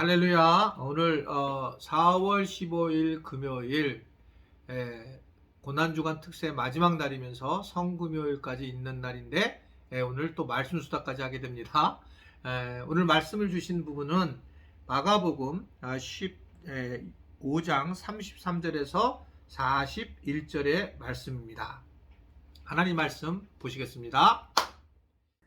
할렐루야. 오늘 4월 15일 금요일 고난주간 특세 마지막 날이면서 성금요일까지 있는 날인데 오늘 또 말씀 수다까지 하게 됩니다. 오늘 말씀을 주신 부분은 마가복음 15장 33절에서 41절의 말씀입니다. 하나님 말씀 보시겠습니다.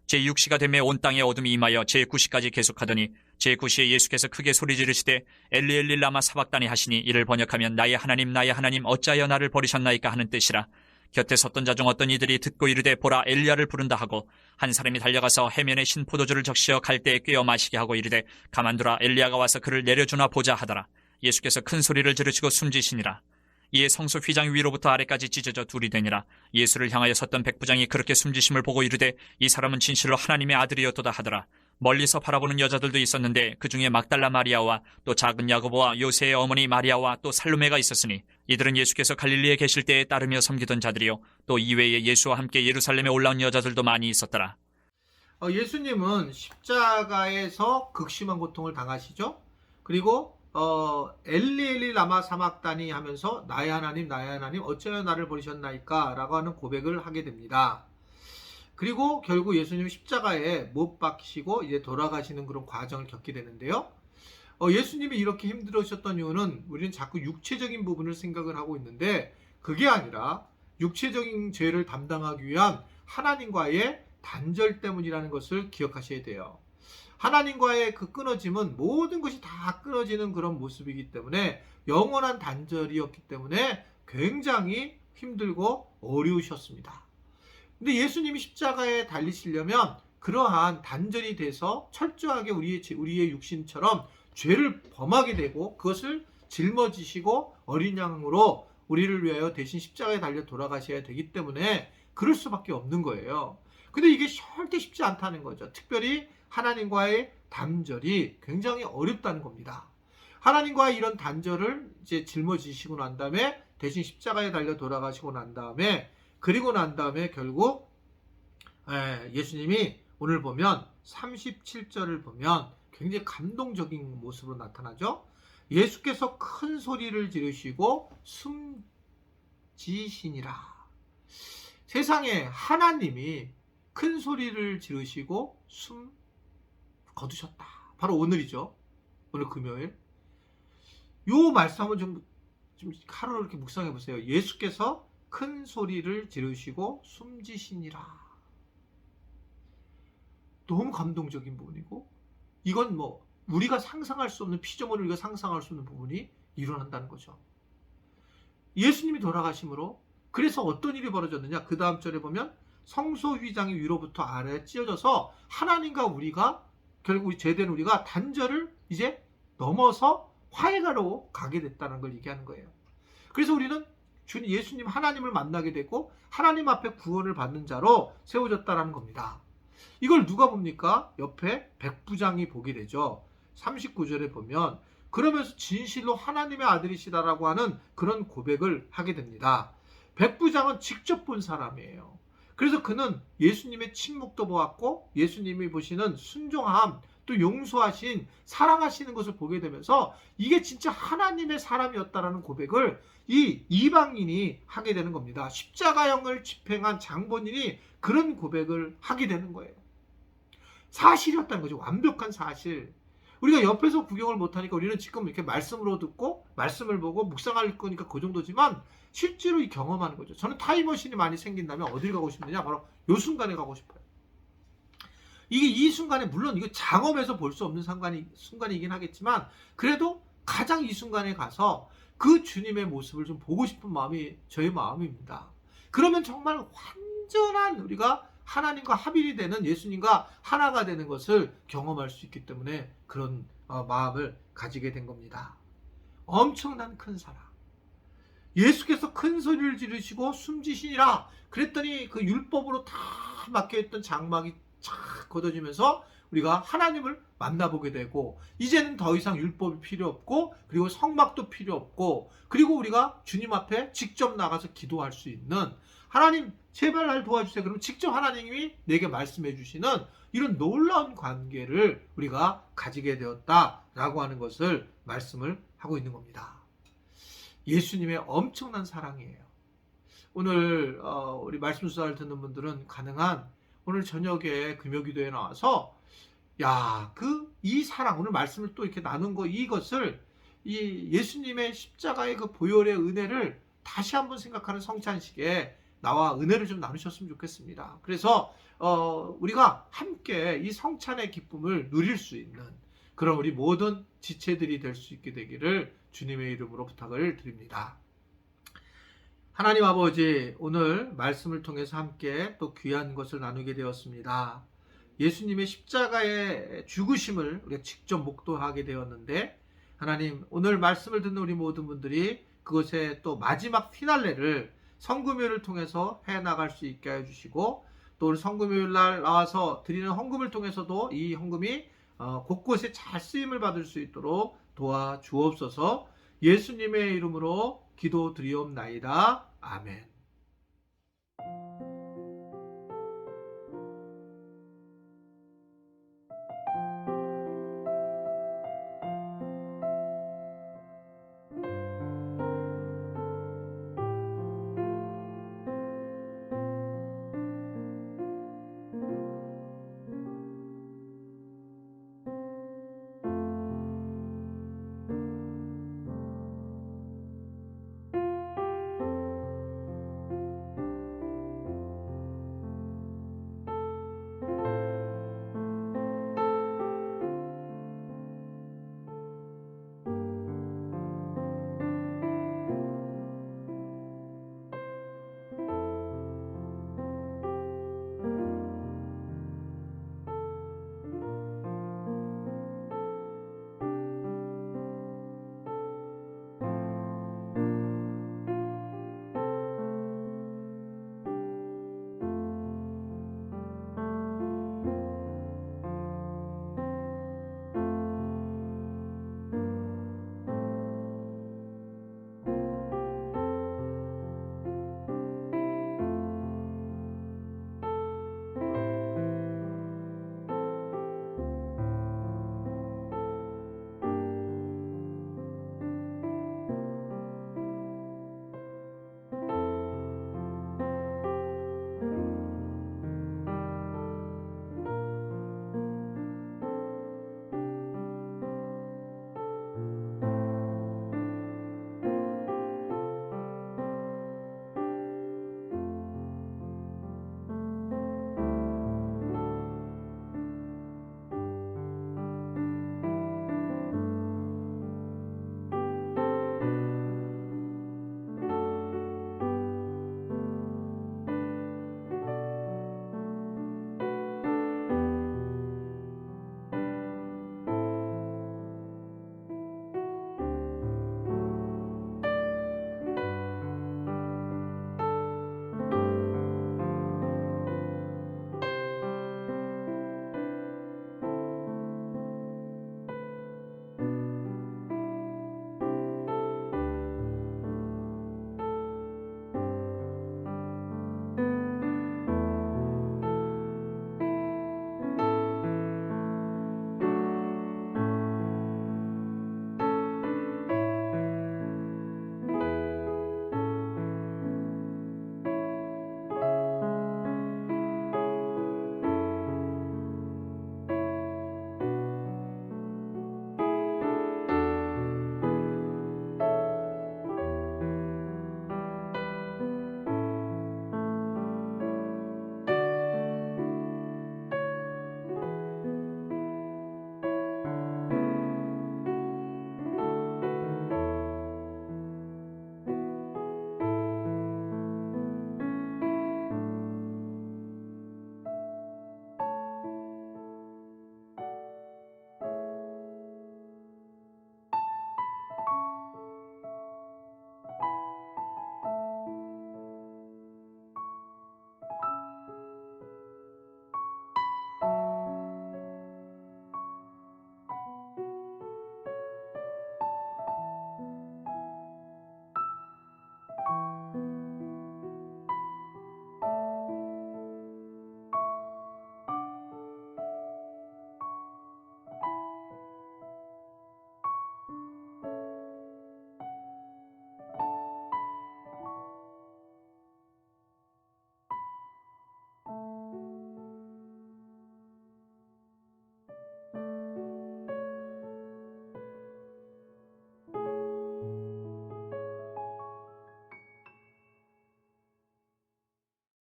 제6시가 되매 온 땅에 어둠이 임하여 제9시까지 계속하더니 제9시에 예수께서 크게 소리 지르시되 엘리 엘리 라마 사박다니 하시니 이를 번역하면 나의 하나님 어찌하여 나를 버리셨나이까 하는 뜻이라. 곁에 섰던 자 중 어떤 이들이 듣고 이르되 보라 엘리야를 부른다 하고 한 사람이 달려가서 해면에 신 포도주를 적시어 갈대에 꿰어 마시게 하고 이르되 가만두라 엘리야가 와서 그를 내려주나 보자 하더라. 예수께서 큰 소리를 지르시고 숨지시니라. 이에 성소 휘장 위로부터 아래까지 찢어져 둘이 되니라. 예수를 향하여 섰던 백부장이 그렇게 숨지심을 보고 이르되 이 사람은 진실로 하나님의 아들이었도다 하더라. 멀리서 바라보는 여자들도 있었는데 그 중에 막달라 마리아와 또 작은 야고보와 요새의 어머니 마리아와 또 살로메가 있었으니 이들은 예수께서 갈릴리에 계실 때에 따르며 섬기던 자들이요 또 이외에 예수와 함께 예루살렘에 올라온 여자들도 많이 있었더라. 예수님은 십자가에서 극심한 고통을 당하시죠. 그리고 엘리 엘리 라마 사막다니 하면서 나의 하나님 어찌하여 나를 버리셨나이까 라고 하는 고백을 하게 됩니다. 그리고 결국 예수님 십자가에 못 박히시고 이제 돌아가시는 그런 과정을 겪게 되는데요. 예수님이 이렇게 힘들으셨던 이유는 우리는 자꾸 육체적인 부분을 생각을 하고 있는데 그게 아니라 육체적인 죄를 담당하기 위한 하나님과의 단절 때문이라는 것을 기억하셔야 돼요. 하나님과의 그 끊어짐은 모든 것이 다 끊어지는 그런 모습이기 때문에 영원한 단절이었기 때문에 굉장히 힘들고 어려우셨습니다. 근데 예수님이 십자가에 달리시려면 그러한 단절이 돼서 철저하게 우리의 육신처럼 죄를 범하게 되고 그것을 짊어지시고 어린 양으로 우리를 위하여 대신 십자가에 달려 돌아가셔야 되기 때문에 그럴 수밖에 없는 거예요. 근데 이게 절대 쉽지 않다는 거죠. 특별히 하나님과의 단절이 굉장히 어렵다는 겁니다. 하나님과의 이런 단절을 이제 짊어지시고 난 다음에 대신 십자가에 달려 돌아가시고 난 다음에 그리고 난 다음에 결국 예수님이 오늘 보면 37절을 보면 굉장히 감동적인 모습으로 나타나죠. 예수께서 큰 소리를 지르시고 숨지시니라. 세상에 하나님이 큰 소리를 지르시고 숨 거두셨다. 바로 오늘이죠. 오늘 금요일. 요 말씀 한번 좀 하루 이렇게 묵상해 보세요. 예수께서 큰 소리를 지르시고 숨지시니라. 너무 감동적인 부분이고 이건 뭐 우리가 상상할 수 없는 피조물을 우리가 상상할 수 없는 부분이 일어난다는 거죠. 예수님이 돌아가심으로 그래서 어떤 일이 벌어졌느냐? 그 다음 절에 보면 성소 휘장이 위로부터 아래에 찢어져서 하나님과 우리가 결국 제된 우리가 단절을 이제 넘어서 화해가로 가게 됐다는 걸 얘기하는 거예요. 그래서 우리는 예수님 하나님을 만나게 되고 하나님 앞에 구원을 받는 자로 세워졌다는 겁니다. 이걸 누가 봅니까? 옆에 백부장이 보게 되죠. 39절에 보면 그러면서 진실로 하나님의 아들이시다라고 하는 그런 고백을 하게 됩니다. 백부장은 직접 본 사람이에요. 그래서 그는 예수님의 침묵도 보았고 예수님이 보시는 순종함 또 용서하신 사랑하시는 것을 보게 되면서 이게 진짜 하나님의 사람이었다라는 고백을 이 이방인이 하게 되는 겁니다. 십자가형을 집행한 장본인이 그런 고백을 하게 되는 거예요. 사실이었다는 거죠. 완벽한 사실. 우리가 옆에서 구경을 못하니까 우리는 지금 이렇게 말씀으로 듣고 말씀을 보고 묵상할 거니까 그 정도지만 실제로 이 경험하는 거죠. 저는 타임머신이 많이 생긴다면 어딜 가고 싶느냐? 바로 이 순간에 가고 싶어요. 이게 이 순간에 물론 이거 장엄해서 볼 수 없는 순간이긴 하겠지만 그래도 가장 이 순간에 가서 그 주님의 모습을 좀 보고 싶은 마음이 저의 마음입니다. 그러면 정말 완전한 우리가 하나님과 합일이 되는 예수님과 하나가 되는 것을 경험할 수 있기 때문에 그런 마음을 가지게 된 겁니다. 엄청난 큰 사랑. 예수께서 큰 소리를 지르시고 숨지시니라. 그랬더니 그 율법으로 다 막혀있던 장막이 착 걷어지면서 우리가 하나님을 만나보게 되고 이제는 더 이상 율법이 필요 없고 그리고 성막도 필요 없고 그리고 우리가 주님 앞에 직접 나가서 기도할 수 있는 하나님 제발 날 도와주세요. 그럼 직접 하나님이 내게 말씀해 주시는 이런 놀라운 관계를 우리가 가지게 되었다라고 하는 것을 말씀을 하고 있는 겁니다. 예수님의 엄청난 사랑이에요. 오늘 우리 말씀 수사를 듣는 분들은 가능한 오늘 저녁에 금요기도에 나와서 이 사랑, 오늘 말씀을 또 이렇게 나눈 이것을 이 예수님의 십자가의 그 보혈의 은혜를 다시 한번 생각하는 성찬식에 나와 은혜를 좀 나누셨으면 좋겠습니다. 그래서 우리가 함께 이 성찬의 기쁨을 누릴 수 있는 그런 우리 모든 지체들이 될 수 있게 되기를 주님의 이름으로 부탁을 드립니다. 하나님 아버지, 오늘 말씀을 통해서 함께 또 귀한 것을 나누게 되었습니다. 예수님의 십자가의 죽으심을 우리가 직접 목도하게 되었는데, 하나님, 오늘 말씀을 듣는 우리 모든 분들이 그것의 또 마지막 피날레를 성금요일을 통해서 해나갈 수 있게 해주시고, 또 오늘 성금요일 날 나와서 드리는 헌금을 통해서도 이 헌금이 곳곳에 잘 쓰임을 받을 수 있도록 도와주옵소서. 예수님의 이름으로 기도드리옵나이다. 아멘.